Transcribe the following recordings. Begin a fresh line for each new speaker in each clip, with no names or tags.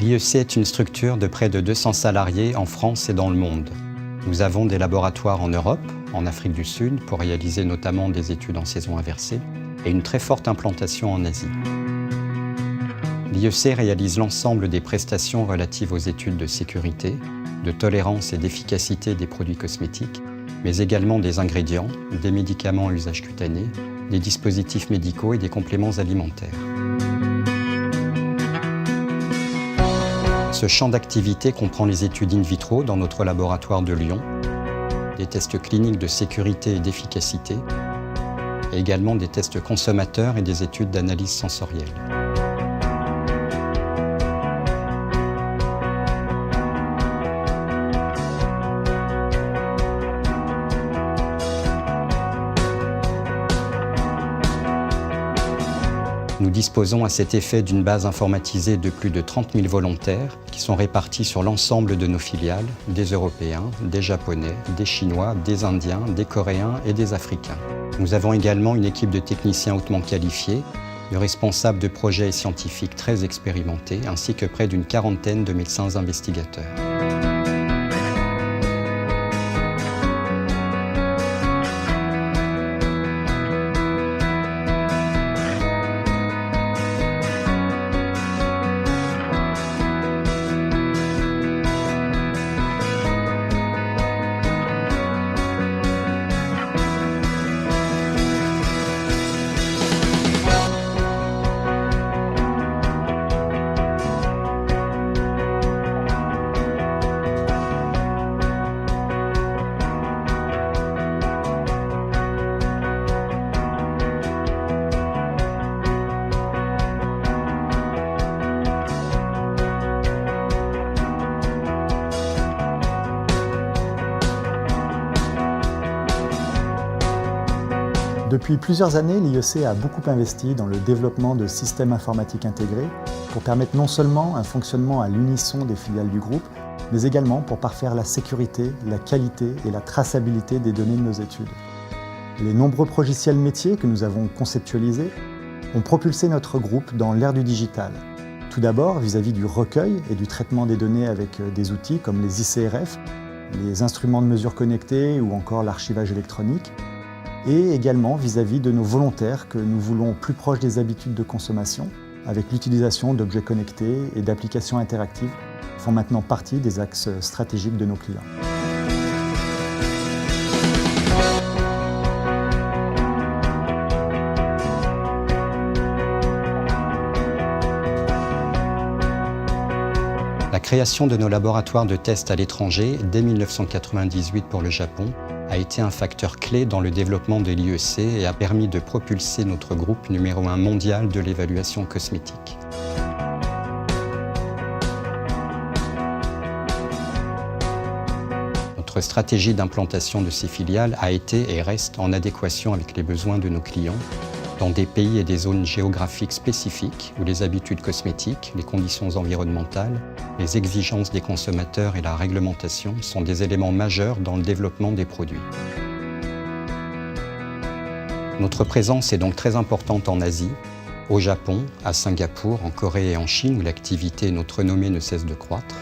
L'IEC est une structure de près de 200 salariés en France et dans le monde. Nous avons des laboratoires en Europe, en Afrique du Sud, pour réaliser notamment des études en saison inversée, et une très forte implantation en Asie. L'IEC réalise l'ensemble des prestations relatives aux études de sécurité, de tolérance et d'efficacité des produits cosmétiques, mais également des ingrédients, des médicaments à usage cutané, des dispositifs médicaux et des compléments alimentaires. Ce champ d'activité comprend les études in vitro dans notre laboratoire de Lyon, des tests cliniques de sécurité et d'efficacité, et également des tests consommateurs et des études d'analyse sensorielle. Nous disposons à cet effet d'une base informatisée de plus de 30 000 volontaires qui sont répartis sur l'ensemble de nos filiales, des Européens, des Japonais, des Chinois, des Indiens, des Coréens et des Africains. Nous avons également une équipe de techniciens hautement qualifiés, de responsables de projets et scientifiques très expérimentés, ainsi que près d'une quarantaine de médecins investigateurs.
Depuis plusieurs années, l'IEC a beaucoup investi dans le développement de systèmes informatiques intégrés pour permettre non seulement un fonctionnement à l'unisson des filiales du groupe, mais également pour parfaire la sécurité, la qualité et la traçabilité des données de nos études. Les nombreux logiciels métiers que nous avons conceptualisés ont propulsé notre groupe dans l'ère du digital. Tout d'abord vis-à-vis du recueil et du traitement des données avec des outils comme les ICRF, les instruments de mesure connectés ou encore l'archivage électronique, et également vis-à-vis de nos volontaires que nous voulons plus proches des habitudes de consommation, avec l'utilisation d'objets connectés et d'applications interactives qui font maintenant partie des axes stratégiques de nos clients.
La création de nos laboratoires de tests à l'étranger, dès 1998 pour le Japon, a été un facteur clé dans le développement de l'IEC et a permis de propulser notre groupe numéro 1 mondial de l'évaluation cosmétique. Notre stratégie d'implantation de ces filiales a été et reste en adéquation avec les besoins de nos clients, dans des pays et des zones géographiques spécifiques où les habitudes cosmétiques, les conditions environnementales, les exigences des consommateurs et la réglementation sont des éléments majeurs dans le développement des produits. Notre présence est donc très importante en Asie, au Japon, à Singapour, en Corée et en Chine où l'activité et notre renommée ne cessent de croître.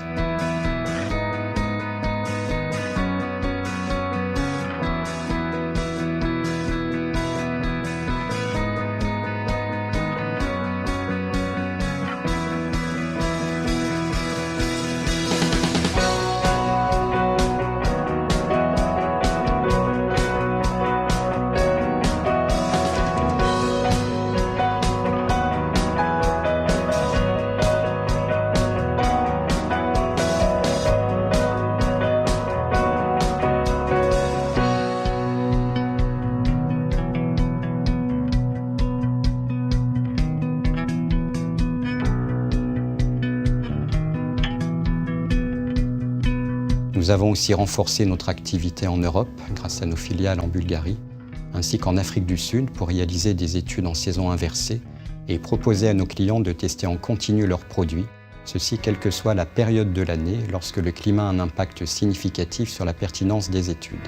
Nous avons aussi renforcé notre activité en Europe grâce à nos filiales en Bulgarie, ainsi qu'en Afrique du Sud pour réaliser des études en saison inversée et proposer à nos clients de tester en continu leurs produits, ceci quelle que soit la période de l'année lorsque le climat a un impact significatif sur la pertinence des études.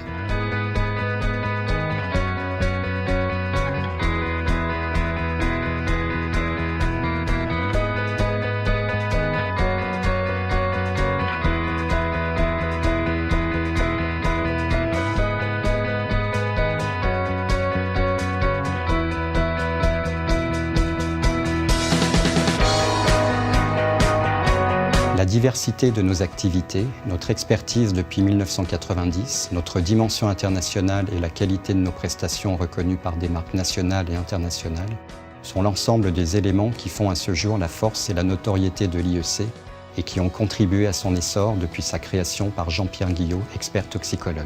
La diversité de nos activités, notre expertise depuis 1990, notre dimension internationale et la qualité de nos prestations reconnues par des marques nationales et internationales sont l'ensemble des éléments qui font à ce jour la force et la notoriété de l'IEC et qui ont contribué à son essor depuis sa création par Jean-Pierre Guillot, expert toxicologue.